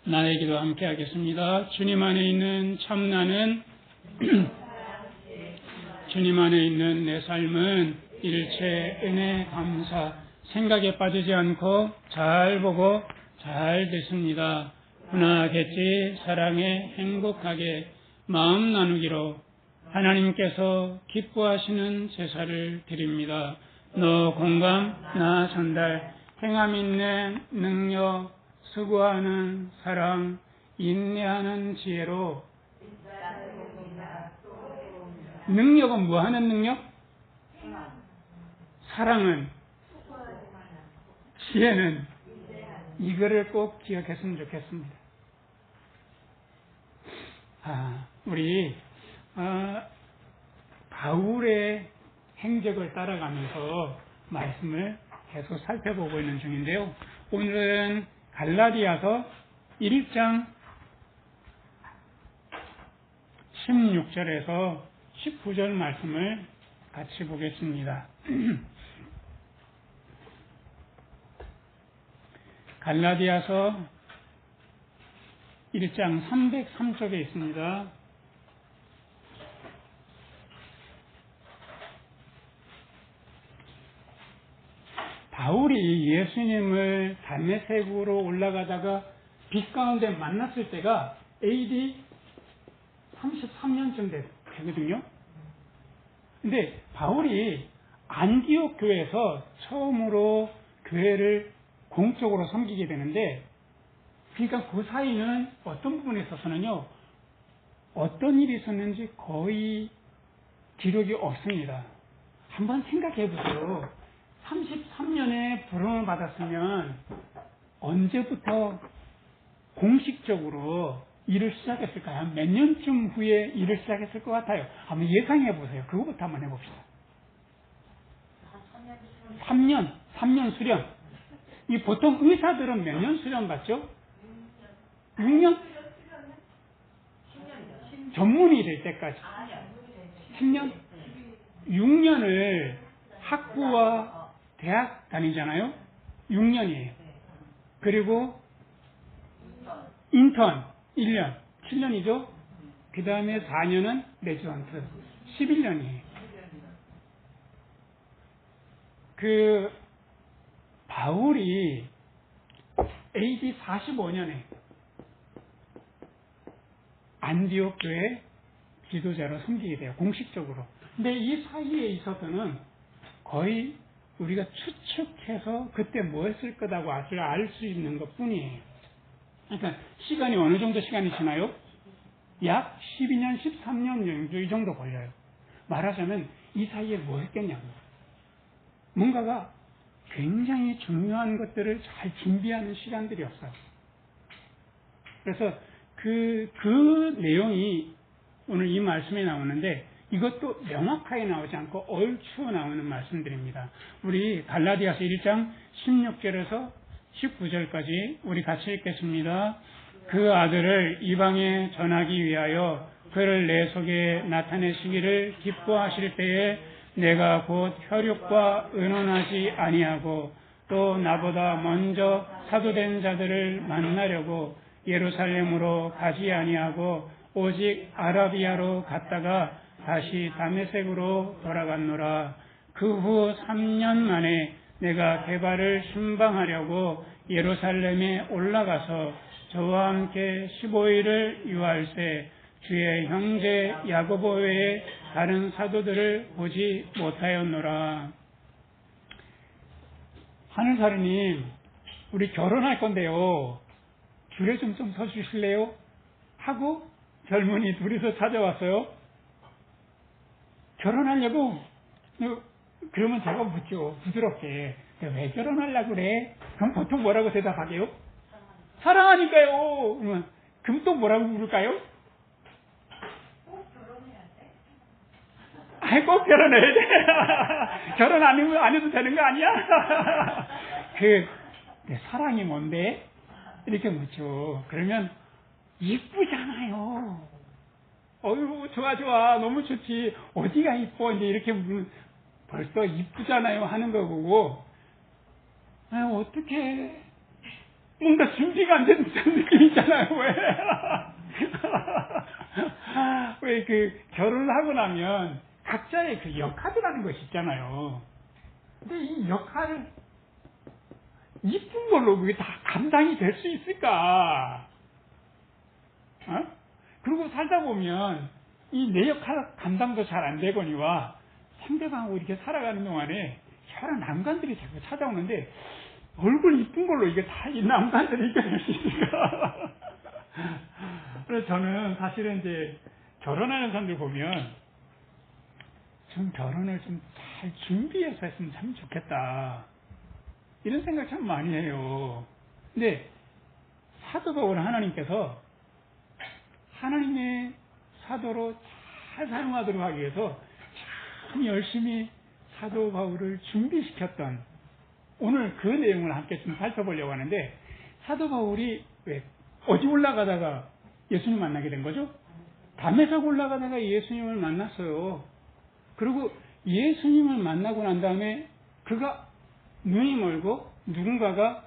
나의 기도 함께 하겠습니다. 주님 안에 있는 참나는 주님 안에 있는 내 삶은 일체 은혜 감사 생각에 빠지지 않고 잘 보고 잘 됐습니다. 훈하겠지 사랑에 행복하게 마음 나누기로 하나님께서 기뻐하시는 제사를 드립니다. 너 공감 나 전달 행함 있는 능력 수고하는 사랑 인내하는 지혜로 능력은 뭐 하는 능력? 사랑은 지혜는 이거를 꼭 기억했으면 좋겠습니다. 우리 바울의 행적을 따라가면서 말씀을 계속 살펴보고 있는 중인데요. 오늘은 갈라디아서 1장 16절에서 19절 말씀을 같이 보겠습니다. 갈라디아서 1장 303쪽에 있습니다. 바울이 예수님을 담메색으로 올라가다가 빛 가운데 만났을 때가 AD 33년쯤 되거든요. 근데 바울이 안디옥 교회에서 처음으로 교회를 공적으로 섬기게 되는데, 그러니까 그 사이는 어떤 부분에 있어서는요, 어떤 일이 있었는지 거의 기록이 없습니다. 한번 생각해 보세요. 33년에 부름을 받았으면 언제부터 공식적으로 일을 시작했을까요? 몇 년쯤 후에 일을 시작했을 것 같아요. 한번 예상해 보세요. 그거부터 한번 해봅시다. 3년 수련. 이 보통 의사들은 몇 년 수련 받죠? 6년? 전문의 될 때까지. 10년? 6년을 학부와 대학 다니잖아요? 6년이에요. 그리고 인턴 1년, 7년이죠? 그 다음에 4년은 레지던트, 11년이에요. 바울이 AD 45년에 안디옥 교회 지도자로 섬기게 돼요. 공식적으로. 근데 이 사이에 있어서는 거의 우리가 추측해서 그때 뭐 했을 거라고 알 수 있는 것 뿐이에요. 그러니까 시간이 어느 정도 시간이 지나요? 약 12년, 13년 이 정도 걸려요. 말하자면 이 사이에 뭐 했겠냐고. 뭔가가 굉장히 중요한 것들을 잘 준비하는 시간들이었어요. 그래서 그 내용이 오늘 이 말씀에 나오는데, 이것도 명확하게 나오지 않고 얼추 나오는 말씀들입니다. 우리 갈라디아서 1장 16절에서 19절까지 우리 같이 읽겠습니다. 그 아들을 이방에 전하기 위하여 그를 내 속에 나타내시기를 기뻐하실 때에 내가 곧 혈육과 의논하지 아니하고 또 나보다 먼저 사도된 자들을 만나려고 예루살렘으로 가지 아니하고 오직 아라비아로 갔다가 다시 다메섹으로 돌아갔노라. 그 후 3년 만에 내가 게바를 신방하려고 예루살렘에 올라가서 저와 함께 15일을 유할세 주의 형제 야고보 외에 다른 사도들을 보지 못하였노라. 하늘사르님, 우리 결혼할 건데요, 줄에 좀 서주실래요? 하고 젊은이 둘이서 찾아왔어요. 결혼하려고? 그러면 제가 묻죠. 부드럽게. 왜 결혼하려고 그래? 그럼 보통 뭐라고 대답하게요? 사랑하니까요. 그럼 또 뭐라고 물을까요? 꼭 결혼해야 돼? 아이, 꼭 결혼해야 돼. 결혼 안 해도 되는 거 아니야? 사랑이 뭔데? 이렇게 묻죠. 그러면 이쁘잖아요. 어휴, 좋아. 너무 좋지. 어디가 이뻐? 이제 이렇게 벌써 이쁘잖아요 하는 거 보고, 어떻게 뭔가 준비가 안 된 느낌 있잖아요. 왜? 왜 그 결혼을 하고 나면 각자의 그 역할이라는 것이 있잖아요. 근데 이 역할을 이쁜 걸로 그게 다 감당이 될 수 있을까? 어? 그러고 살다 보면 이 내 역할 감당도 잘 안 되거니와 상대방하고 이렇게 살아가는 동안에 여러 난관들이 자꾸 찾아오는데 얼굴 이쁜 걸로 이게 다 이 난관들을 이겨낼 수 있을까? 그래서 저는 사실은 이제 결혼하는 사람들 보면 좀 결혼을 좀 잘 준비해서 했으면 참 좋겠다. 이런 생각 참 많이 해요. 근데 사도 바울 하나님께서 하나님의 사도로 잘 사용하도록 하기 위해서 참 열심히 사도 바울을 준비시켰던 오늘 그 내용을 함께 좀 살펴보려고 하는데 사도 바울이 왜 어디 올라가다가 예수님 만나게 된 거죠? 담에색 올라가다가 예수님을 만났어요. 그리고 예수님을 만나고 난 다음에 그가 눈이 멀고 누군가가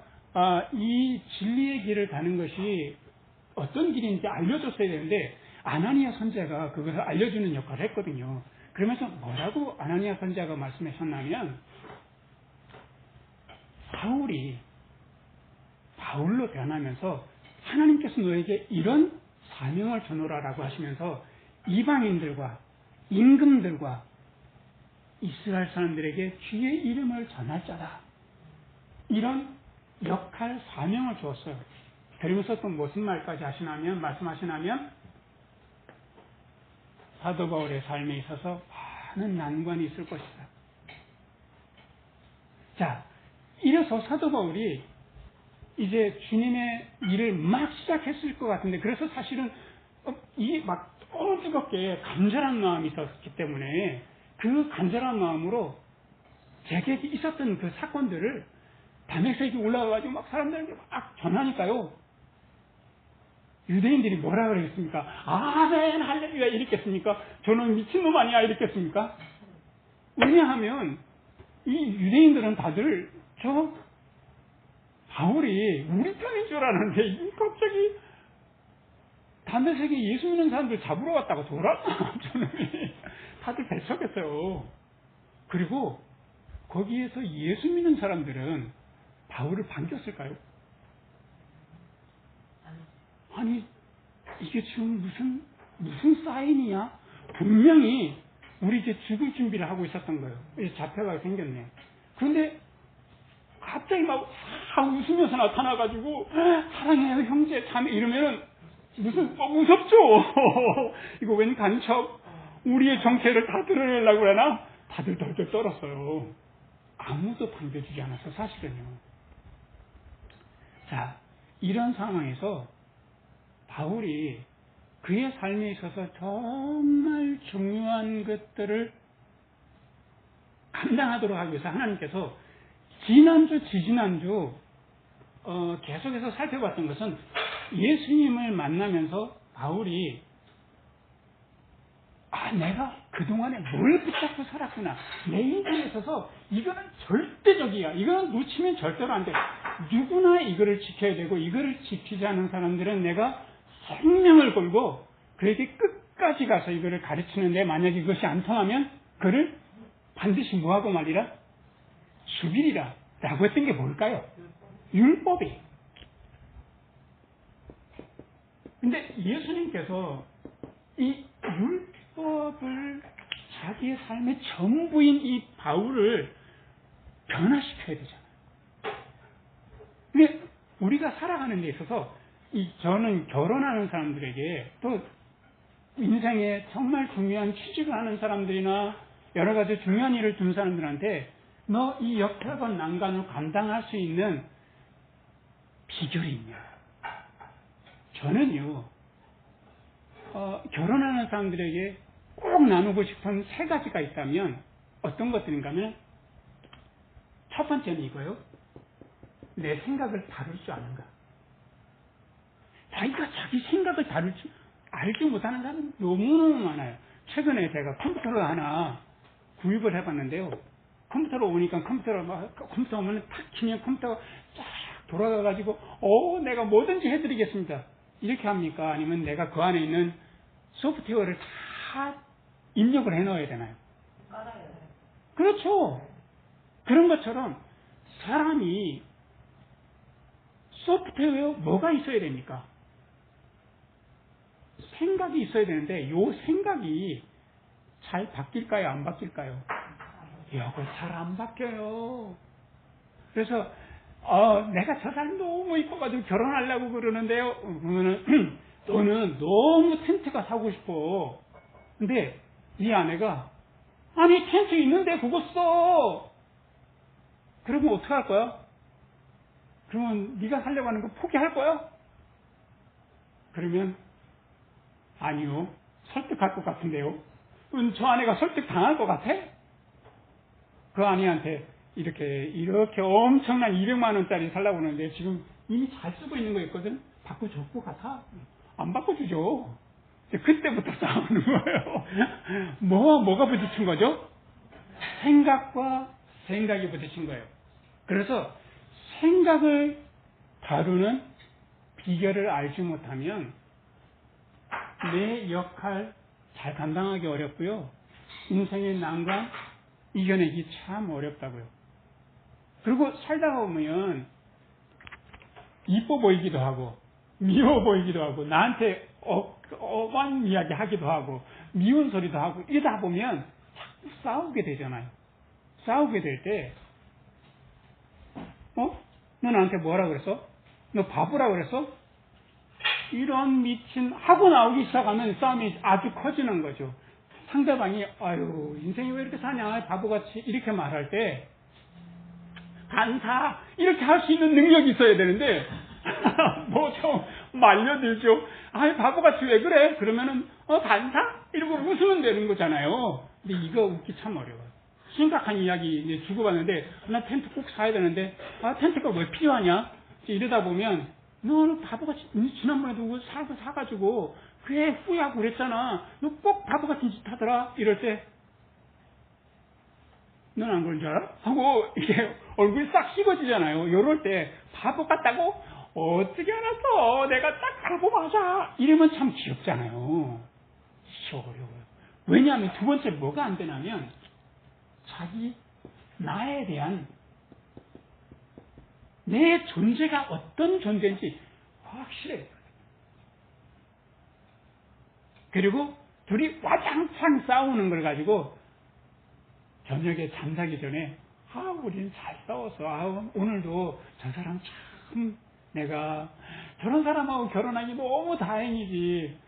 이 진리의 길을 가는 것이 어떤 길인지 알려줬어야 되는데 아나니아 선지자가 그것을 알려주는 역할을 했거든요. 그러면서 뭐라고 아나니아 선지자가 말씀하셨냐면 사울이 바울로 변하면서 하나님께서 너에게 이런 사명을 전하라고 하시면서 이방인들과 임금들과 이스라엘 사람들에게 주의 이름을 전할 자다. 이런 역할, 사명을 주었어요. 그러면서 또 무슨 말까지 말씀하시냐면 사도 바울의 삶에 있어서 많은 난관이 있을 것이다. 자, 이래서 사도 바울이 이제 주님의 일을 막 시작했을 것 같은데 그래서 사실은 이게 막 너무 뜨겁게 간절한 마음이 있었기 때문에 그 간절한 마음으로 제게 있었던 그 사건들을 담에색이 올라가가지고 막 사람들에게 막 전하니까요. 유대인들이 뭐라 그러겠습니까? 아멘 할렐루야 이랬겠습니까? 저는 미친놈 아니야 이랬겠습니까? 왜냐하면 이 유대인들은 다들 저 바울이 우리 편인 줄 알았는데 갑자기 담에색에 예수 믿는 사람들 잡으러 갔다가 돌아왔나? 저는 다들 배척했어요. 그리고 거기에서 예수 믿는 사람들은 바울을 반겼을까요? 아니 이게 지금 무슨 사인이야? 분명히 우리 이제 죽을 준비를 하고 있었던 거예요. 이제 잡혀가게 생겼네. 그런데 갑자기 막 웃으면서 나타나가지고 사랑해요 형제 자매 이러면은 무섭죠. 이거 웬 간첩 우리의 정체를 다 드러내려고 그러나 다들 덜덜 떨었어요. 아무도 반겨주지 않았어 사실은요. 자, 이런 상황에서 바울이 그의 삶에 있어서 정말 중요한 것들을 감당하도록 하기 위해서 하나님께서 지지난주 계속해서 살펴봤던 것은 예수님을 만나면서 바울이 내가 그동안에 뭘 붙잡고 살았구나. 내 인생에 있어서 이거는 절대적이야. 이거는 놓치면 절대로 안 돼. 누구나 이거를 지켜야 되고 이거를 지키지 않은 사람들은 내가 생명을 걸고 그에게 끝까지 가서 이거를 가르치는데 만약에 이것이 안 통하면 그를 반드시 뭐하고 말이라? 죽이리라. 라고 했던 게 뭘까요? 율법이. 근데 예수님께서 이 율법을 자기의 삶의 전부인 이 바울을 변화시켜야 되잖아요. 근데 우리가 살아가는 데 있어서 저는 결혼하는 사람들에게 또 인생에 정말 중요한 취직을 하는 사람들이나 여러 가지 중요한 일을 둔 사람들한테 너 이 역할과 난관을 감당할 수 있는 비결이 있냐? 저는요, 결혼하는 사람들에게 꼭 나누고 싶은 3가지가 있다면 어떤 것들인가 하면 첫 번째는 이거요. 내 생각을 다룰 줄 아는 것. 자기가 자기 생각을 알지 못하는 사람은 너무너무 많아요. 최근에 제가 컴퓨터를 하나 구입을 해봤는데요. 컴퓨터로 오니까 컴퓨터 오면 탁 키면 컴퓨터가 쫙 돌아가가지고 내가 뭐든지 해드리겠습니다. 이렇게 합니까? 아니면 내가 그 안에 있는 소프트웨어를 다 입력을 해넣어야 되나요? 그렇죠. 그런 것처럼 사람이 소프트웨어 뭐가 있어야 됩니까? 생각이 있어야 되는데 요 생각이 잘 바뀔까요? 안 바뀔까요? 이거 잘 안 바뀌어요. 그래서 내가 저 사람 너무 이뻐가지고 결혼하려고 그러는데요. 그러면은 너는 너무 텐트가 사고 싶어. 근데 네 아내가 아니 텐트 있는데 그거 써. 그러면 어떻게 할 거야? 그러면 네가 살려고 하는 거 포기할 거야? 그러면 아니요. 설득할 것 같은데요. 저 아내가 설득 당할 것 같아? 그 아내한테 이렇게 엄청난 200만 원짜리 살라고 하는데 지금 이미 잘 쓰고 있는 거 있거든? 바꿔줄 것 같아? 안 바꿔주죠. 그때부터 싸우는 거예요. 뭐가 부딪힌 거죠? 생각과 생각이 부딪힌 거예요. 그래서 생각을 다루는 비결을 알지 못하면 내 역할 잘 감당하기 어렵고요. 인생의 난관 이겨내기 참 어렵다고요. 그리고 살다가 보면 이뻐 보이기도 하고 미워 보이기도 하고 나한테 어반 이야기 하기도 하고 미운 소리도 하고 이러다 보면 자꾸 싸우게 되잖아요. 싸우게 될 때 너 나한테 뭐라 그랬어? 너 바보라 그랬어? 이런 미친 하고 나오기 시작하면 싸움이 아주 커지는 거죠. 상대방이 아유 인생이 왜 이렇게 사냐 바보같이 이렇게 말할 때 반사 이렇게 할 수 있는 능력이 있어야 되는데 뭐 좀 말려들죠. 아이 바보같이 왜 그래? 그러면은 반사? 이러고 웃으면 되는 거잖아요. 근데 이거 웃기 참 어려워요. 심각한 이야기 이제 주고받는데 나 텐트 꼭 사야 되는데 텐트가 왜 필요하냐? 이러다 보면 너 바보같이 지난번에도 그거 사가지고 그래 후회하고 그랬잖아. 너 꼭 바보같은 짓 하더라. 이럴 때 넌 안 그런 줄 알아? 하고 이게 얼굴이 싹 식어지잖아요. 이럴 때 바보 같다고? 어떻게 알았어? 내가 딱 바보 맞아. 이러면 참 귀엽잖아요. 어려워요. 왜냐하면 두 번째 뭐가 안 되냐면 나에 대한 내 존재가 어떤 존재인지 확실해요. 그리고 둘이 와장창 싸우는 걸 가지고 저녁에 잠자기 전에 우리는 잘 싸웠어. 오늘도 저 사람 참 내가 저런 사람하고 결혼하기 너무 다행이지.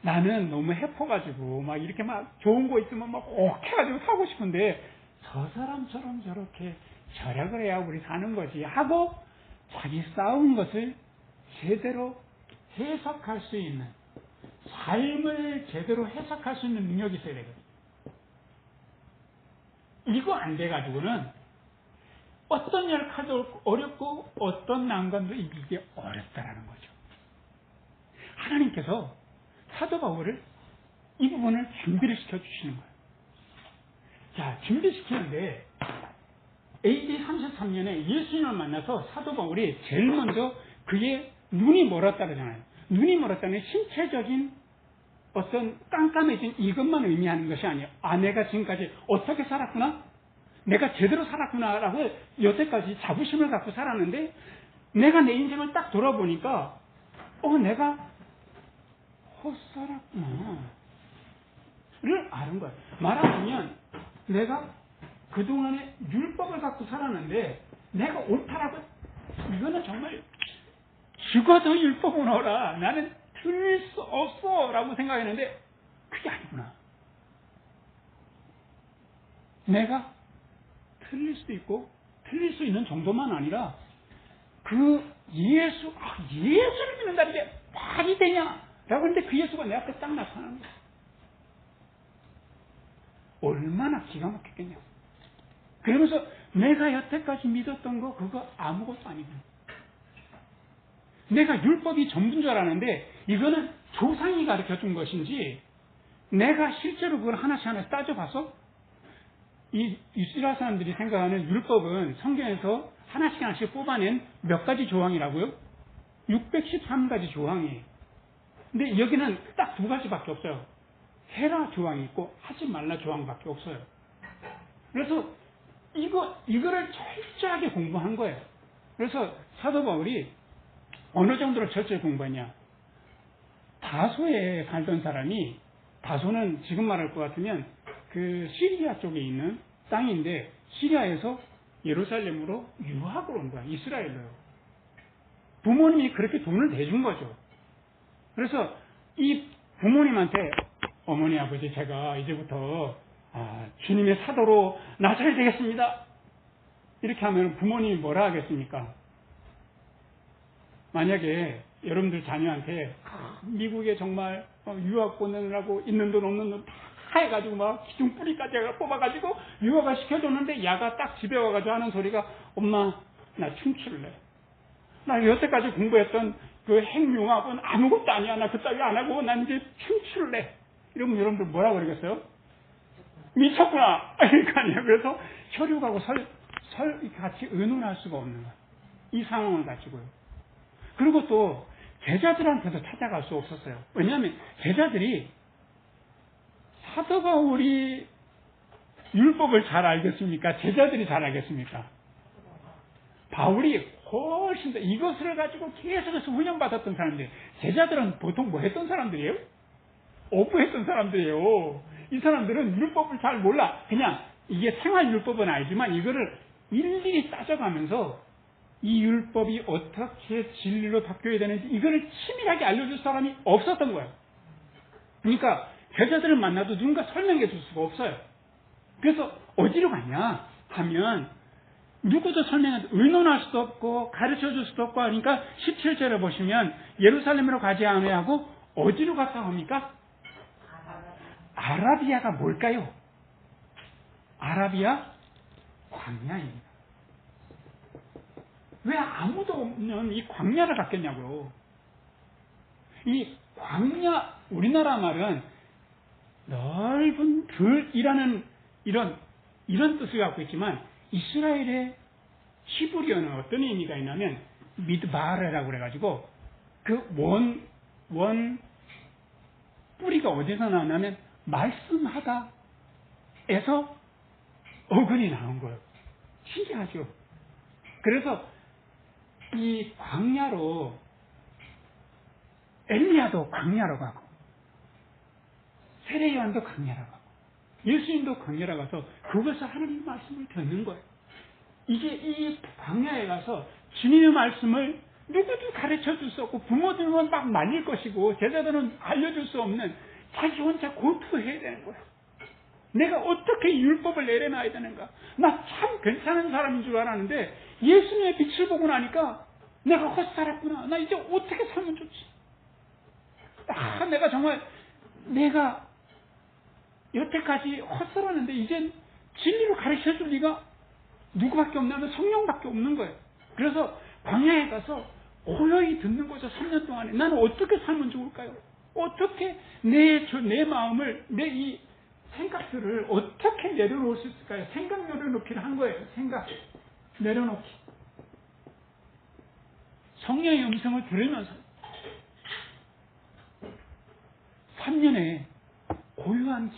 나는 너무 해퍼가지고 막 이렇게 막 좋은 거 있으면 막 꼭 해가지고 사고 싶은데 저 사람처럼 저렇게 절약을 해야 우리 사는 거지 하고 자기 싸운 것을 제대로 해석할 수 있는 삶을 제대로 해석할 수 있는 능력이 있어야 되거든요. 이거 안 돼가지고는 어떤 역할도 어렵고 어떤 난관도 이기기 어렵다라는 거죠. 하나님께서 사도 바울을 이 부분을 준비를 시켜주시는 거예요. 자, 준비시키는데 AD 33년에 예수님을 만나서 사도 바울이 제일 먼저 그의 눈이 멀었다 그러잖아요. 눈이 멀었다는 신체적인 어떤 깜깜해진 이것만 의미하는 것이 아니에요. 내가 지금까지 어떻게 살았구나? 내가 제대로 살았구나라고 여태까지 자부심을 갖고 살았는데 내가 내 인생을 딱 돌아보니까 내가 헛살았구나 를 아는 거예요. 말하자면 내가 그동안에 율법을 갖고 살았는데 내가 옳다라고 이거는 정말 죽어도 율법은 옳아. 나는 틀릴 수 없어 라고 생각했는데 그게 아니구나. 내가 틀릴 수도 있고 틀릴 수 있는 정도만 아니라 예수를 믿는다는 게 말이 되냐 라고 했는데 그 예수가 내 앞에 딱 나타나는 거야. 얼마나 기가 막혔겠냐. 그러면서 내가 여태까지 믿었던 거 그거 아무것도 아니구나. 내가 율법이 전부인 줄 알았는데 이거는 조상이 가르쳐준 것인지 내가 실제로 그걸 하나씩 따져봐서 이 이스라엘 사람들이 생각하는 율법은 성경에서 하나씩 하나씩 뽑아낸 몇 가지 조항이라고요? 613가지 조항이에요. 근데 여기는 딱 두 가지밖에 없어요. 해라 조항이 있고 하지 말라 조항밖에 없어요. 그래서 이거를 철저하게 공부한 거예요. 그래서 사도 바울이 어느 정도로 철저히 공부했냐? 다소에 살던 사람이, 다소는 지금 말할 것 같으면 그 시리아 쪽에 있는 땅인데, 시리아에서 예루살렘으로 유학을 온 거야. 이스라엘로요. 부모님이 그렇게 돈을 내준 거죠. 그래서 이 부모님한테, 어머니 아버지 제가 이제부터 주님의 사도로 나서야 되겠습니다, 이렇게 하면 부모님이 뭐라 하겠습니까? 만약에 여러분들 자녀한테 미국에 정말 유학 보내느라고 있는 돈 없는 돈 다 해가지고 막 기둥 뿌리까지 뽑아가지고 유학을 시켜줬는데 야가 딱 집에 와가지고 하는 소리가, 엄마 나 춤출래, 나 여태까지 공부했던 그 행용학은 아무것도 아니야, 나 그따위 안 하고 난 이제 춤출래, 이러면 여러분들 뭐라 그러겠어요? 미쳤구나 이거 아니에요. 그래서 혈육하고 같이 의논할 수가 없는 거예요, 이 상황을 가지고요. 그리고 또 제자들한테도 찾아갈 수 없었어요. 왜냐하면 제자들이 사도 바울이 율법을 잘 알겠습니까? 제자들이 잘 알겠습니까? 바울이 훨씬 더 이것을 가지고 계속해서 훈련받았던 사람들. 제자들은 보통 뭐 했던 사람들이에요? 어부했던 사람들이에요. 이 사람들은 율법을 잘 몰라. 그냥 이게 생활 율법은 알지만 이거를 일일이 따져가면서 이 율법이 어떻게 진리로 바뀌어야 되는지 이거를 치밀하게 알려줄 사람이 없었던 거예요. 그러니까 제자들을 만나도 누군가 설명해 줄 수가 없어요. 그래서 어디로 가냐 하면 누구도 의논할 수도 없고 가르쳐 줄 수도 없고 하니까 17절에 보시면 예루살렘으로 가지 아니하고 어디로 갔다 옵니까? 아라비아가 뭘까요? 아라비아 광야입니다. 왜 아무도 없는 이 광야를 갔겠냐고요. 이 광야, 우리나라 말은 넓은 들이라는 이런 뜻을 갖고 있지만 이스라엘의 히브리어는 어떤 의미가 있냐면 미드바르라고 그래가지고 그 원 뿌리가 어디서 나오냐면 말씀하다에서 어근이 나온 거예요. 신기하죠. 그래서 이 광야로 엘리야도 광야로 가고 세례요한도 광야로 가고 예수님도 광야로 가서 그것을 하나님의 말씀을 듣는 거예요. 이게 이 광야에 가서 주님의 말씀을 누구도 가르쳐 줄 수 없고 부모들은 막 말릴 것이고 제자들은 알려줄 수 없는 자기 혼자 고투해야 되는 거예요. 내가 어떻게 율법을 내려놔야 되는가. 나 참 괜찮은 사람인 줄 알았는데 예수님의 빛을 보고 나니까 내가 헛살았구나. 나 이제 어떻게 살면 좋지. 내가 정말 내가 여태까지 헛살았는데 이젠 진리로 가르쳐줄 리가 누구밖에 없냐면 성령밖에 없는 거예요. 그래서 광야에 가서 고요히 듣는 거죠. 3년 동안에 나는 어떻게 살면 좋을까요? 어떻게 내 마음을 내 이 생각들을 어떻게 내려놓을 수 있을까요? 생각 내려놓기를 한 거예요. 생각 내려놓기. 성령의 음성을 들으면서 3년의 고요한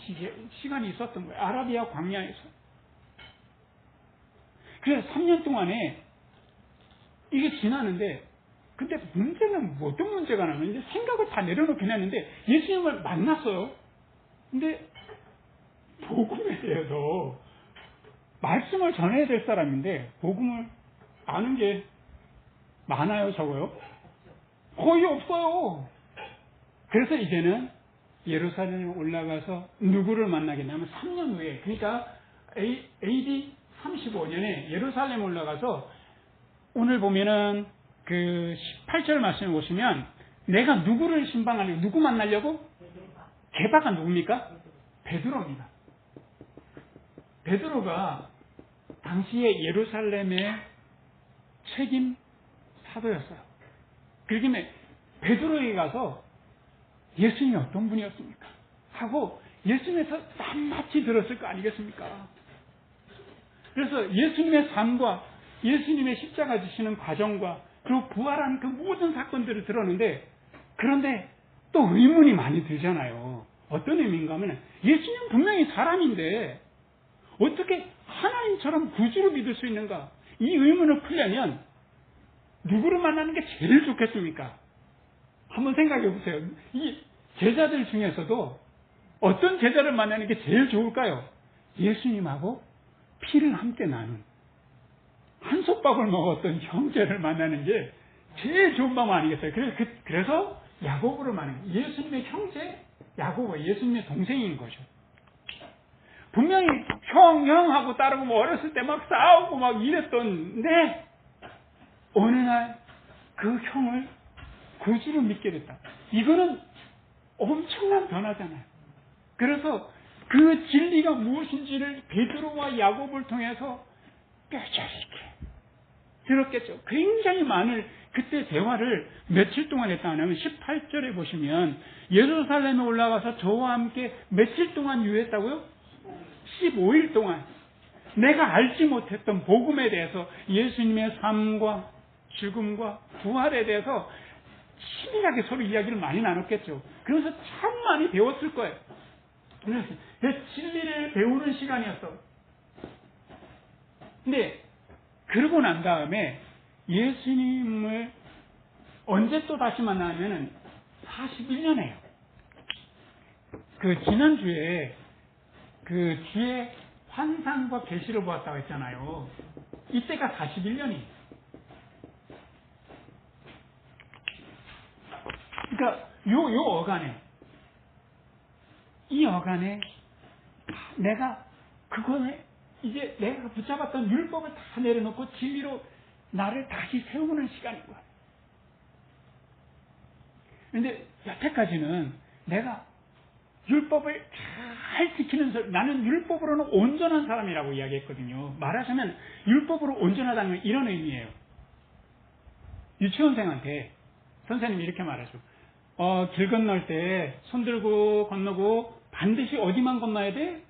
시간이 있었던 거예요. 아라비아 광야에서. 그래서 3년 동안에 이게 지나는데 근데 문제는 어떤 문제가 나면 이제 생각을 다 내려놓긴 했는데 예수님을 만났어요. 근데 복음에 대해서 말씀을 전해야 될 사람인데 복음을 아는 게 많아요, 적어요? 거의 없어요. 그래서 이제는 예루살렘에 올라가서 누구를 만나겠냐면 3년 후에, 그러니까 AD 35년에 예루살렘에 올라가서 오늘 보면은 그 18절 말씀을 보시면 내가 누구를 신방하려고, 누구 만나려고? 게바가 누굽니까? 베드로입니다. 베드로가 당시에 예루살렘의 책임 사도였어요. 그렇기 때문에 베드로에게 가서 예수님이 어떤 분이었습니까? 하고 예수님에서 낱낱이 들었을 거 아니겠습니까? 그래서 예수님의 삶과 예수님의 십자가 지시는 과정과 그리고 부활한 그 모든 사건들을 들었는데, 그런데 또 의문이 많이 들잖아요. 어떤 의미인가 하면, 예수님 분명히 사람인데 어떻게 하나님처럼 구주를 믿을 수 있는가? 이 의문을 풀려면 누구를 만나는 게 제일 좋겠습니까? 한번 생각해 보세요. 이 제자들 중에서도 어떤 제자를 만나는 게 제일 좋을까요? 예수님하고 피를 함께 나눈, 한솥밥을 먹었던 형제를 만나는 게 제일 좋은 방법 아니겠어요? 그래서 야고보를 만나는, 예수님의 형제 야고보, 예수님의 동생인 거죠. 분명히 형하고 따르고 뭐 어렸을 때 막 싸우고 막 이랬던데, 어느 날 그 형을 구주로 믿게 됐다. 이거는 엄청난 변화잖아요. 그래서 그 진리가 무엇인지를 베드로와 야고보를 통해서 뼈저리게 들었겠죠. 굉장히 많은 그때 대화를 며칠 동안 했다 하면 18절에 보시면, 예루살렘에 올라가서 저와 함께 며칠 동안 유했다고요? 15일 동안 내가 알지 못했던 복음에 대해서, 예수님의 삶과 죽음과 부활에 대해서 치밀하게 서로 이야기를 많이 나눴겠죠. 그래서 참 많이 배웠을 거예요. 그래서 진리를 배우는 시간이었어. 근데 그러고 난 다음에 예수님을 언제 또 다시 만나면은 41년이에요. 그 지난주에 그 뒤에 환상과 계시를 보았다고 했잖아요. 이때가 41년이에요. 그러니까 요 어간에, 이 어간에 내가 그거에 이제 내가 붙잡았던 율법을 다 내려놓고 진리로 나를 다시 세우는 시간인 거야. 그런데 여태까지는 내가 율법을 잘 지키는 사람, 나는 율법으로는 온전한 사람이라고 이야기했거든요. 말하자면 율법으로 온전하다는 건 이런 의미예요. 유치원생한테 선생님이 이렇게 말하죠. 길 건널 때 손 들고 건너고 반드시 어디만 건너야 돼?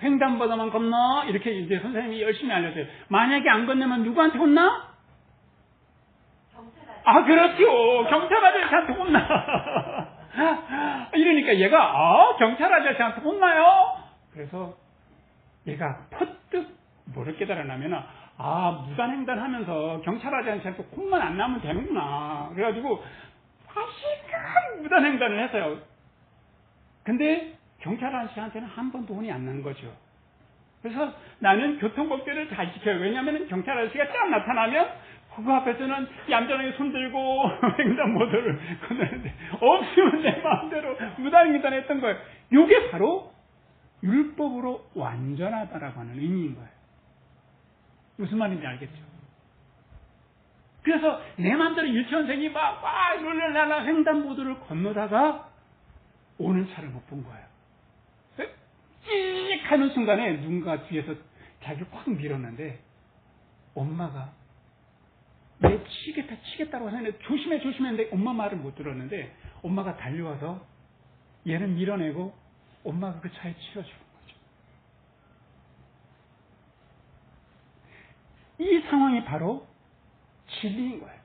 횡단보도만 건너. 이렇게 이제 선생님이 열심히 알려줘요. 만약에 안 건너면 누구한테 혼나? 그렇죠. 경찰 아저씨한테 혼나. 이러니까 얘가, 경찰 아저씨한테 혼나요? 그래서 얘가 퍼뜩 뭐를 깨달았냐면, 무단횡단 하면서 경찰 아저씨한테 혼만 안 나면 되는구나. 그래가지고 다시금 무단횡단을 했어요. 근데 경찰 아저씨한테는 한 번도 혼이 안 난 거죠. 그래서 나는 교통법규를 잘 지켜요. 왜냐하면 경찰 아저씨가 딱 나타나면 그거 앞에서는 얌전하게 손들고 횡단보도를 건너는데, 없으면 내 마음대로 무단횡단했던 거예요. 이게 바로 율법으로 완전하다라고 하는 의미인 거예요. 무슨 말인지 알겠죠? 그래서 내 마음대로 유치원생이 막 룰랄랄라 횡단보도를 건너다가 오는 차를 못 본 거예요. 찌익 하는 순간에 누군가 뒤에서 자기를 확 밀었는데, 엄마가 내 치겠다고 하는데 조심해 했는데 엄마 말을 못 들었는데, 엄마가 달려와서 얘를 밀어내고 엄마가 그 차에 치여 죽은 거죠. 이 상황이 바로 진리인 거예요.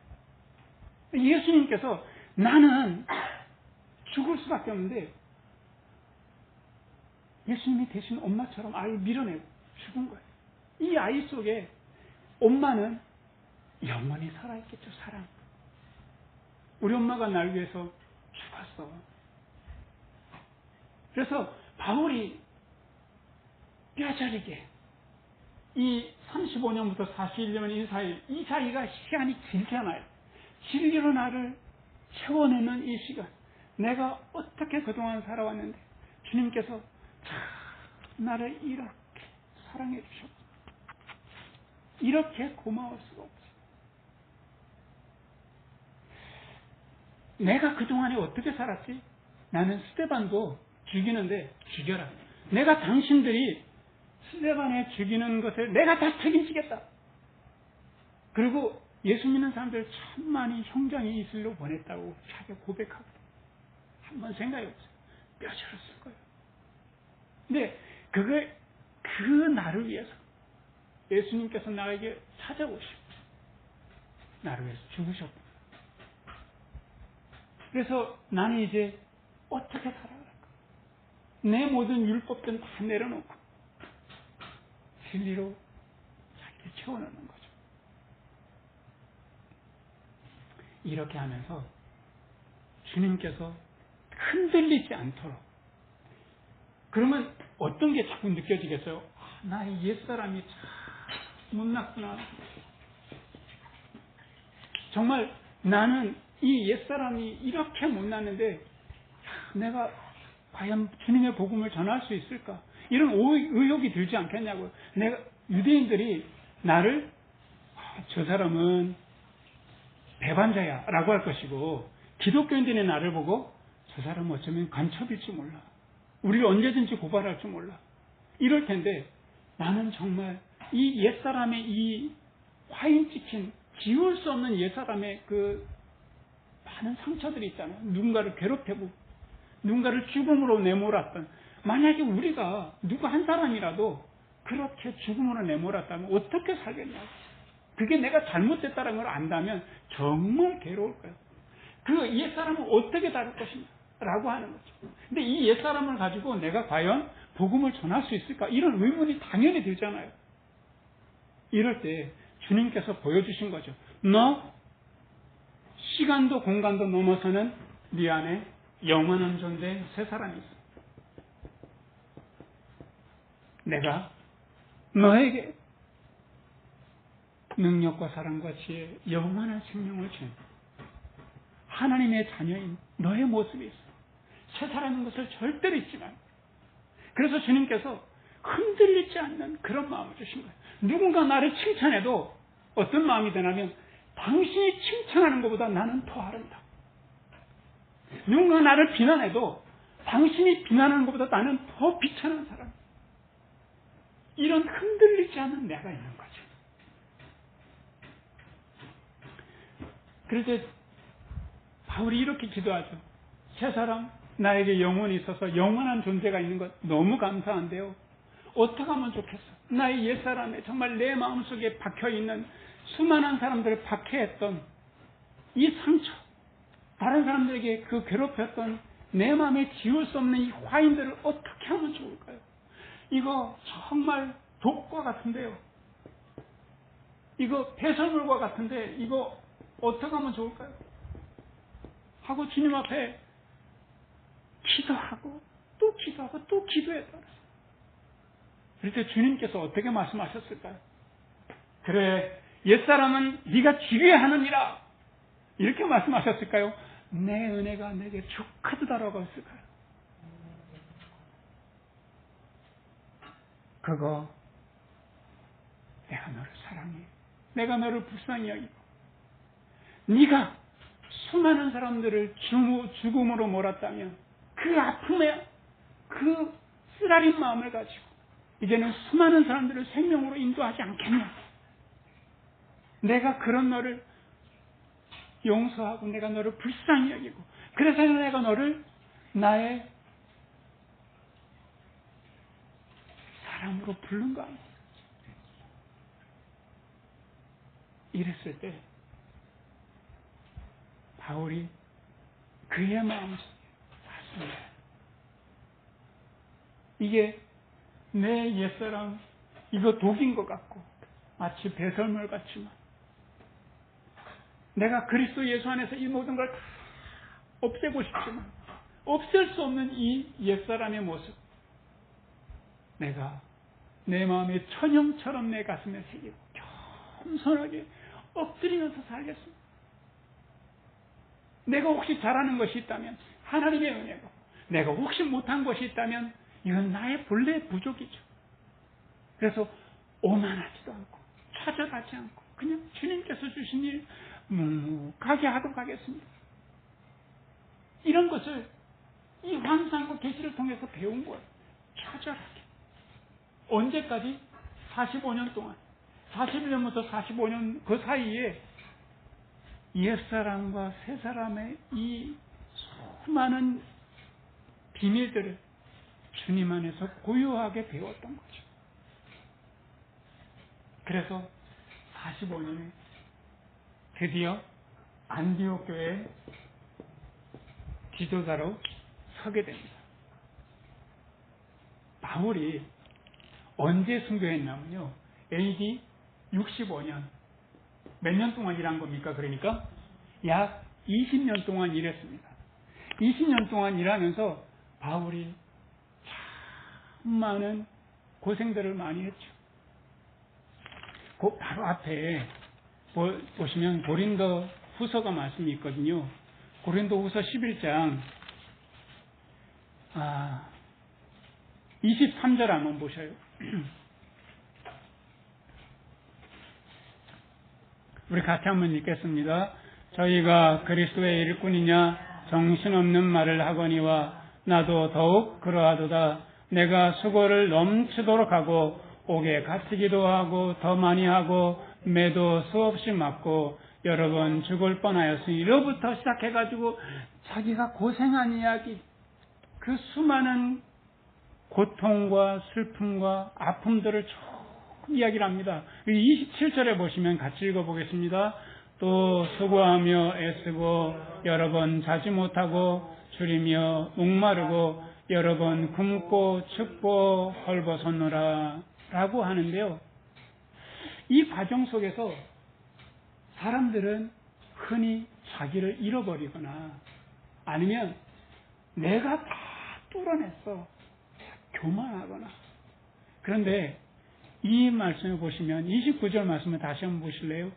예수님께서 나는 죽을 수밖에 없는데, 예수님이 대신 엄마처럼 아이를 밀어내고 죽은 거예요. 이 아이 속에 엄마는 영원히 살아있겠죠. 사랑. 우리 엄마가 날 위해서 죽었어. 그래서 바울이 뼈저리게 이 35년부터 41년 이 사이가 시간이 길잖아요. 진리로 나를 채워내는 이 시간, 내가 어떻게 그동안 살아왔는데 주님께서 참 나를 이렇게 사랑해 주셨고, 이렇게 고마울 수가 없어요. 내가 그동안에 어떻게 살았지? 나는 스데반도 죽이는데 죽여라. 내가 당신들이 스데반에 죽이는 것을 내가 다 책임지겠다. 그리고 예수 믿는 사람들 참 많이 형장이 이슬로 보냈다고 자기가 고백하고, 한번 생각해 보세요. 뼈저렸을 거예요. 근데 그 나를 위해서 예수님께서 나에게 찾아오시고 나를 위해서 죽으셨구나. 그래서 나는 이제 어떻게 살아갈까? 내 모든 율법들은 다 내려놓고 진리로 살게 채워넣는 거죠. 이렇게 하면서 주님께서 흔들리지 않도록. 그러면 어떤 게 자꾸 느껴지겠어요? 나의 옛사람이 참 못났구나. 정말 나는 이 옛사람이 이렇게 못났는데 내가 과연 주님의 복음을 전할 수 있을까? 이런 의혹이 들지 않겠냐고요. 내가 유대인들이 나를 저 사람은 배반자야 라고 할 것이고, 기독교인들이 나를 보고 저 사람은 어쩌면 간첩일지 몰라. 우리를 언제든지 고발할 줄 몰라. 이럴 텐데 나는 정말 이 옛사람의 이 화인 찍힌 지울 수 없는 옛사람의 그 많은 상처들이 있잖아요. 누군가를 괴롭히고 누군가를 죽음으로 내몰았던, 만약에 우리가 누구 한 사람이라도 그렇게 죽음으로 내몰았다면 어떻게 살겠냐고. 그게 내가 잘못됐다는 걸 안다면 정말 괴로울 거예요. 그 옛사람을 어떻게 다룰 것이냐 라고 하는 거죠. 근데 이 옛사람을 가지고 내가 과연 복음을 전할 수 있을까? 이런 의문이 당연히 들잖아요. 이럴 때 주님께서 보여주신 거죠. 너 시간도 공간도 넘어서는 네 안에 영원한 존재 새 사람이 있어. 내가 너에게 능력과 사랑과 지혜, 영원한 생명을 준 하나님의 자녀인 너의 모습이 있어. 새 사람인 것을 절대로 잊지 말고. 그래서 주님께서 흔들리지 않는 그런 마음을 주신 거예요. 누군가 나를 칭찬해도 어떤 마음이 되냐면 당신이 칭찬하는 것보다 나는 더 아름다워. 누군가 나를 비난해도 당신이 비난하는 것보다 나는 더 비천한 사람. 이런 흔들리지 않는 내가 있는 거죠. 그래서 바울이 이렇게 기도하죠. 새 사람, 나에게 영혼이 있어서 영원한 존재가 있는 것 너무 감사한데요. 어떻게 하면 좋겠어? 나의 옛사람에 정말 내 마음속에 박혀있는 수많은 사람들을 박해했던 이 상처, 다른 사람들에게 그 괴롭혔던 내 마음에 지울 수 없는 이 화인들을 어떻게 하면 좋을까요? 이거 정말 독과 같은데요. 이거 배설물과 같은데 이거 어떻게 하면 좋을까요? 하고 주님 앞에 기도하고 또 기도하고 또 기도했다. 그럴 때 주님께서 어떻게 말씀하셨을까요? 그래, 옛사람은 네가 지휘하느니라 이렇게 말씀하셨을까요? 내 은혜가 내게 족하도다라고 했을까요? 그거 내가 너를 사랑해, 내가 너를 불쌍히 여기고 네가 수많은 사람들을 죽음으로 몰았다면 그 아픔에 그 쓰라린 마음을 가지고 이제는 수많은 사람들을 생명으로 인도하지 않겠냐. 내가 그런 너를 용서하고 내가 너를 불쌍히 여기고 그래서 내가 너를 나의 사람으로 부른 거 아니야. 이랬을 때 바울이 그의 마음속에 맞습니다. 이게 내 옛사람 이거 독인 것 같고 마치 배설물 같지만 내가 그리스도 예수 안에서 이 모든 걸 다 없애고 싶지만 없앨 수 없는 이 옛사람의 모습, 내가 내 마음에 천형처럼 내 가슴에 새기고 겸손하게 엎드리면서 살겠습니다. 내가 혹시 잘하는 것이 있다면 하나님의 은혜고, 내가 혹시 못한 것이 있다면 이건 나의 본래 부족이죠. 그래서 오만하지도 않고 좌절하지 않고 그냥 주님께서 주신 일 묵묵하게 하고 가겠습니다. 이런 것을 이 환상과 계시를 통해서 배운 거예요. 처절하게. 언제까지? 45년 동안. 41년부터 45년 그 사이에 옛사람과 새사람의 이 수많은 비밀들을 주님 안에서 고요하게 배웠던 거죠. 그래서 45년에 드디어 안디옥 교회 지도자로 서게 됩니다. 바울이 언제 순교했냐면요. AD 65년. 몇 년 동안 일한 겁니까? 그러니까 약 20년 동안 일했습니다. 20년 동안 일하면서 바울이 참 많은 고생들을 많이 했죠. 그 바로 앞에 보시면 고린도 후서가 말씀이 있거든요. 고린도 후서 11장 23절 한번 보셔요. 우리 같이 한번 읽겠습니다. 저희가 그리스도의 일꾼이냐 정신없는 말을 하거니와 나도 더욱 그러하도다. 내가 수고를 넘치도록 하고 옥에 갇히기도 하고 더 많이 하고 매도 수없이 맞고 여러 번 죽을 뻔하였으니 이로부터 시작해가지고 자기가 고생한 이야기, 그 수많은 고통과 슬픔과 아픔들을 쭉 이야기를 합니다. 27절에 보시면 같이 읽어보겠습니다. 또 수고하며 애쓰고 여러 번 자지 못하고 줄이며 목마르고 여러 번 굶고 춥고 헐벗었노라 라고 하는데요. 이 과정 속에서 사람들은 흔히 자기를 잃어버리거나 아니면 내가 다 뚫어냈어 교만하거나. 그런데 이 말씀을 보시면 29절 말씀을 다시 한번 보실래요?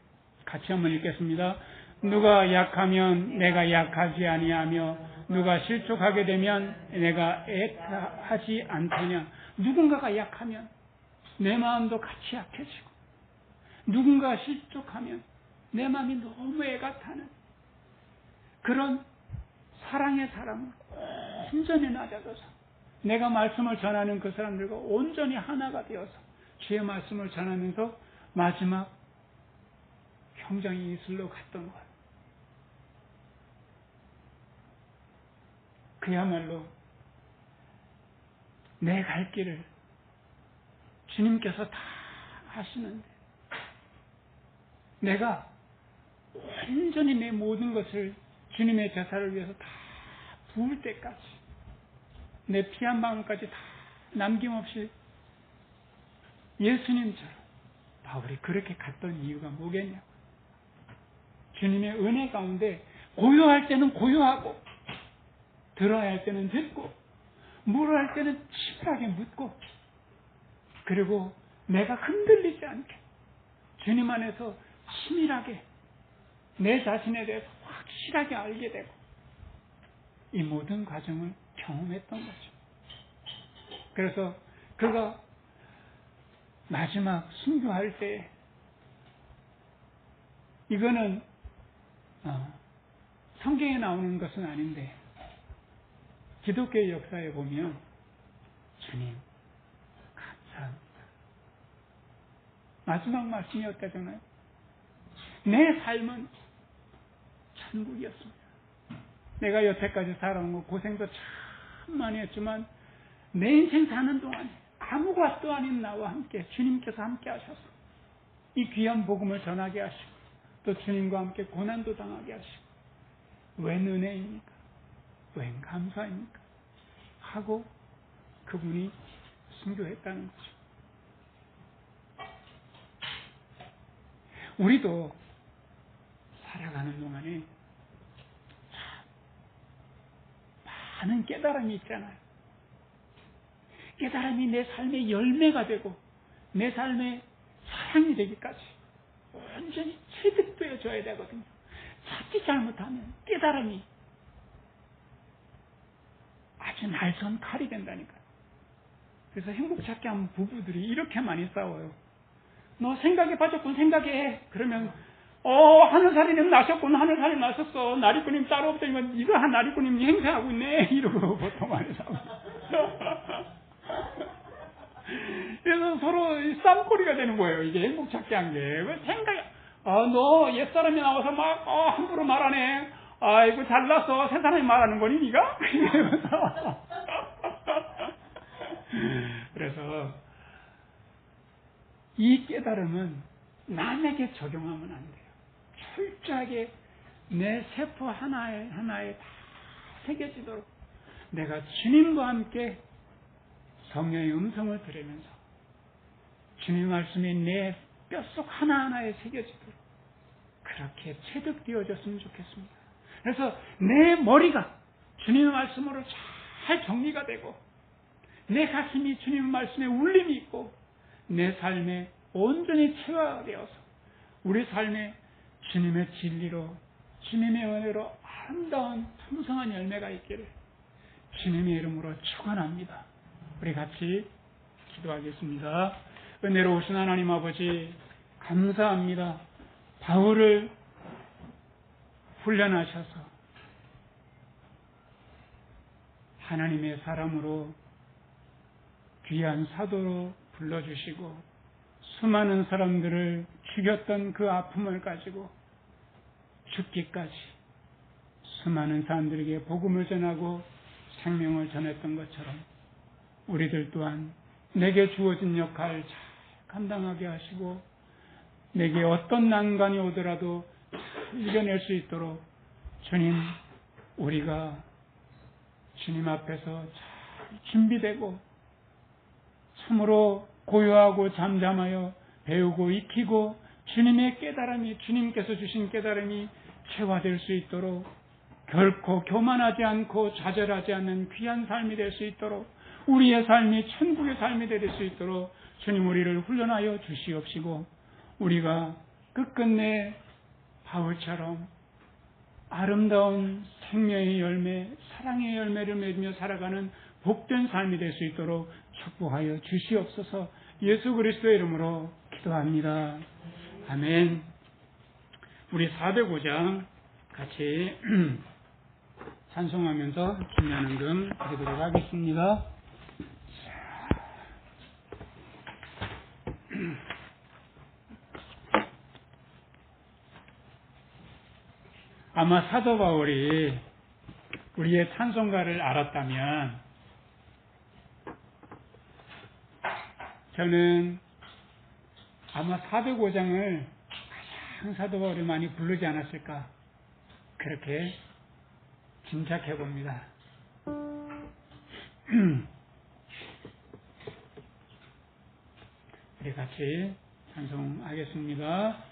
같이 한번 읽겠습니다. 누가 약하면 내가 약하지 아니하며 누가 실족하게 되면 내가 애타하지 않더냐. 누군가가 약하면 내 마음도 같이 약해지고 누군가 실족하면 내 마음이 너무 애가 타는 그런 사랑의 사람을 온전히 낮아져서 내가 말씀을 전하는 그 사람들과 온전히 하나가 되어서 주의 말씀을 전하면서 마지막 형장이 이슬로 갔던 것. 그야말로 내 갈 길을 주님께서 다 하시는데 내가 온전히 내 모든 것을 주님의 제사를 위해서 다 부을 때까지 내 피 한 방울까지 다 남김없이 예수님처럼 바울이 그렇게 갔던 이유가 뭐겠냐고. 주님의 은혜 가운데 고요할 때는 고요하고 들어야 할 때는 듣고 물어야 할 때는 치밀하게 묻고 그리고 내가 흔들리지 않게 주님 안에서 치밀하게 내 자신에 대해서 확실하게 알게 되고 이 모든 과정을 경험했던 거죠. 그래서 그가 마지막 순교할 때 이거는 성경에 나오는 것은 아닌데 기독교의 역사에 보면 주님 감사합니다. 마지막 말씀이 어떠잖아요. 내 삶은 천국이었습니다. 내가 여태까지 살아온 거 고생도 참 많이 했지만 내 인생 사는 동안 아무것도 아닌 나와 함께 주님께서 함께 하셔서 이 귀한 복음을 전하게 하시고 또 주님과 함께 고난도 당하게 하시고 웬 은혜입니까? 웬 감사입니까? 하고 그분이 순교했다는 거죠. 우리도 살아가는 동안에 많은 깨달음이 있잖아요. 깨달음이 내 삶의 열매가 되고 내 삶의 사랑이 되기까지 온전히 체득되어져야 되거든요. 자칫 잘못하면 깨달음이 아주 날선 칼이 된다니까요. 그래서 행복 찾기 하는 부부들이 이렇게 많이 싸워요. 너 생각에 빠졌군, 생각해. 그러면 하늘살이님 나셨군, 하늘살이 나셨어. 나리꾼님 따로 없더니만 이거 한 나리꾼님이 행세하고 있네. 이러고 보통 많이 싸워요. 그래서 서로 쌈꼬리가 되는 거예요. 이게 행복 찾기 한 게. 왜 생각이, 너 옛사람이 나와서 막, 함부로 말하네. 아이고, 잘났어. 새 사람이 말하는 거니, 니가? 그래서, 이 깨달음은 남에게 적용하면 안 돼요. 철저하게 내 세포 하나에 다 새겨지도록 내가 주님과 함께 성령의 음성을 들으면서 주님 말씀이 내 뼛속 하나하나에 새겨지도록 그렇게 체득되어졌으면 좋겠습니다. 그래서 내 머리가 주님의 말씀으로 잘 정리가 되고 내 가슴이 주님의 말씀에 울림이 있고 내 삶에 온전히 체화되어서 우리 삶에 주님의 진리로 주님의 은혜로 아름다운 풍성한 열매가 있기를 주님의 이름으로 축원합니다. 우리 같이 기도하겠습니다. 은혜로우신 하나님 아버지 감사합니다. 바울을 훈련하셔서 하나님의 사람으로 귀한 사도로 불러주시고 수많은 사람들을 죽였던 그 아픔을 가지고 죽기까지 수많은 사람들에게 복음을 전하고 생명을 전했던 것처럼 우리들 또한 내게 주어진 역할 잘 감당하게 하시고 내게 어떤 난관이 오더라도 잘 이겨낼 수 있도록 주님, 우리가 주님 앞에서 잘 준비되고 참으로 고요하고 잠잠하여 배우고 익히고 주님의 깨달음이, 주님께서 주신 깨달음이 체화될 수 있도록 결코 교만하지 않고 좌절하지 않는 귀한 삶이 될 수 있도록 우리의 삶이 천국의 삶이 될 수 있도록 주님 우리를 훈련하여 주시옵시고 우리가 끝끝내 바울처럼 아름다운 생명의 열매, 사랑의 열매를 맺으며 살아가는 복된 삶이 될 수 있도록 축복하여 주시옵소서. 예수 그리스도의 이름으로 기도합니다. 아멘. 우리 405장 같이 찬송하면서 김연은금 드리도록 하겠습니다. 아마 사도 바울이 우리의 찬송가를 알았다면 저는 아마 405장을 가장 사도 바울이 많이 부르지 않았을까 그렇게 짐작해 봅니다. 우리 같이 찬송하겠습니다.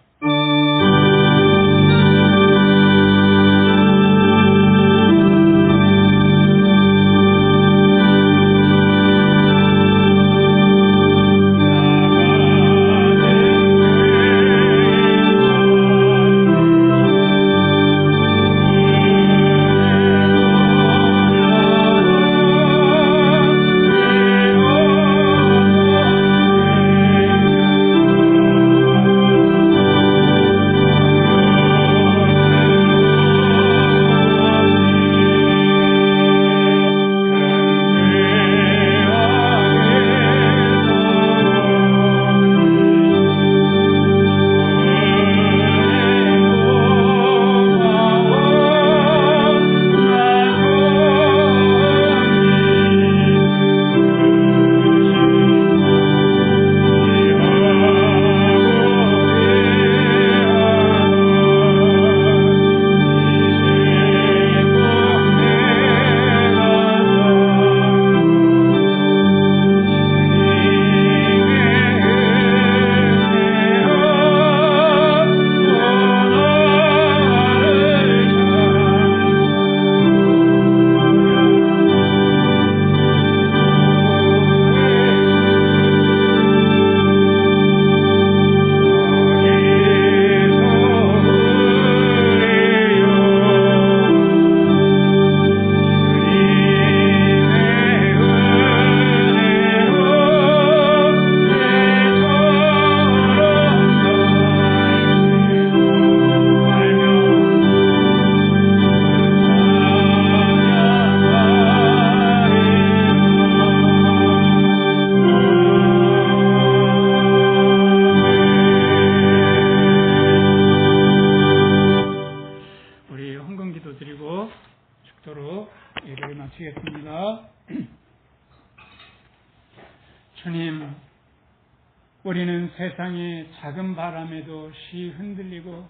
우리는 세상의 작은 바람에도 쉬 흔들리고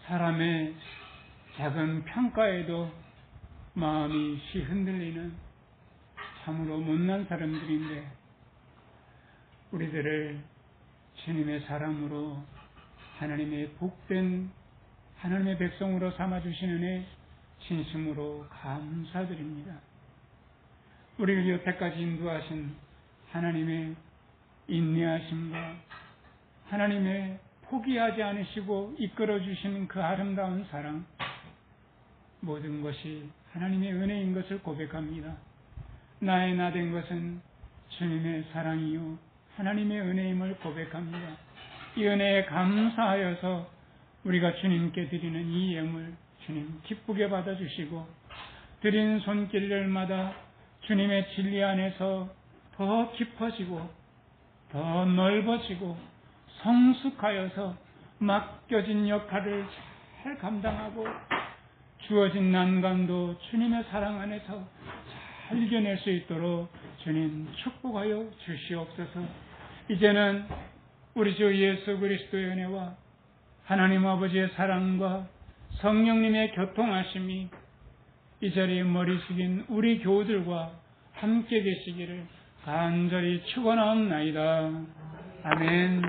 사람의 작은 평가에도 마음이 쉬 흔들리는 참으로 못난 사람들인데 우리들을 주님의 사랑으로 하나님의 복된 하나님의 백성으로 삼아주시는 은혜 진심으로 감사드립니다. 우리를 여태까지 인도하신 하나님의 인내하심과 하나님의 포기하지 않으시고 이끌어주시는 그 아름다운 사랑, 모든 것이 하나님의 은혜인 것을 고백합니다. 나의 나 된 것은 주님의 사랑이요 하나님의 은혜임을 고백합니다. 이 은혜에 감사하여서 우리가 주님께 드리는 이 예물 주님 기쁘게 받아주시고 드린 손길들마다 주님의 진리 안에서 더 깊어지고 더 넓어지고 성숙하여서 맡겨진 역할을 잘 감당하고 주어진 난관도 주님의 사랑 안에서 잘 이겨낼 수 있도록 주님 축복하여 주시옵소서. 이제는 우리 주 예수 그리스도의 은혜와 하나님 아버지의 사랑과 성령님의 교통하심이 이 자리에 머리 숙인 우리 교우들과 함께 계시기를 간절히 축원하옵나이다. 아멘.